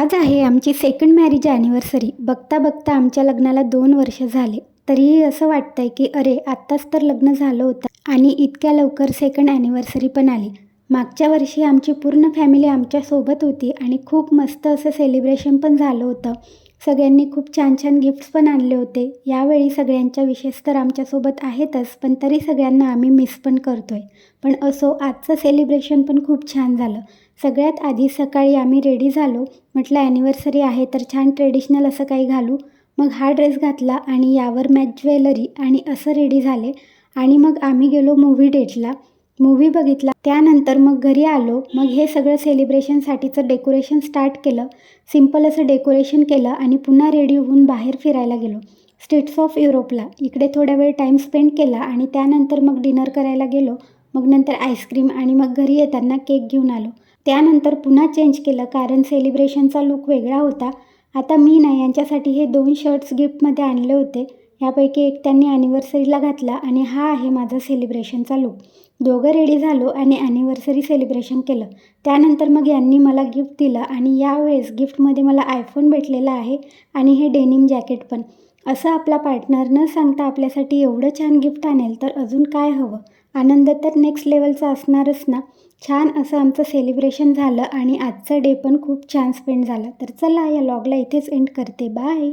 आज आहे आमची सेकंड मॅरेज ॲनिव्हर्सरी. बघता बघता आमच्या लग्नाला 2 वर्ष झाले. तरीही असं वाटतंय की अरे आत्ताच तर लग्न झालं होतं आणि इतक्या लवकर सेकंड ॲनिव्हर्सरी पण आली. मागच्या वर्षी आमची पूर्ण फॅमिली आमच्यासोबत होती आणि खूप मस्त असं सेलिब्रेशन पण झालं होतं. सगळ्यांनी खूप छान छान गिफ्ट्स पण आणले होते. यावेळी सगळ्यांच्या विशेष तर आमच्यासोबत आहेतच, पण तरी सगळ्यांना आम्ही मिस पण करतोय. पण असो, आजचं सेलिब्रेशन पण खूप छान झालं. सगळ्यात आधी सकाळी आम्ही रेडी झालो. म्हटलं ॲनिव्हर्सरी आहे तर छान ट्रेडिशनल असं काही घालू. मग हा ड्रेस घातला आणि यावर मॅच ज्वेलरी आणि असं रेडी झाले. आणि मग आम्ही गेलो मूव्ही डेटला. मूव्ही बघितला. त्यानंतर मग घरी आलो. मग हे सगळं सेलिब्रेशनसाठीचं डेकोरेशन स्टार्ट केलं. सिम्पल असं डेकोरेशन केलं आणि पुन्हा रेडी होऊन बाहेर फिरायला गेलो. स्टेट्स ऑफ युरोपला. इकडे थोडा वेळ टाईम स्पेंड केला आणि त्यानंतर मग डिनर करायला गेलो. मग नंतर आईस्क्रीम आणि मग घरी येताना केक घेऊन आलो. त्यानंतर पुन्हा चेंज केलं कारण सेलिब्रेशनचा लूक वेगळा होता. आता मी ना यांच्यासाठी हे 2 शर्ट्स गिफ्टमध्ये आणले होते. यापैकी एक त्यांनी ॲनिव्हर्सरीला घातला आणि हा आहे माझा सेलिब्रेशनचा लूक. दोघं रेडी झालो आणि ॲनिव्हर्सरी सेलिब्रेशन केलं. त्यानंतर मग यांनी मला गिफ्ट दिलं आणि यावेळेस गिफ्टमध्ये मला आयफोन भेटलेला आहे आणि हे डेनिम जॅकेट पण. असं आपला पार्टनर न सांगता आपल्यासाठी एवढं छान गिफ्ट आणेल तर अजून काय हवं. आनंद तर नेक्स्ट लेवलचा असणारच ना. छान असं आमचं सेलिब्रेशन झालं आणि आजचा डे पण खूप छान स्पेंड झाला. तर चला या व्लॉगला इथेच एंड करते. बाय.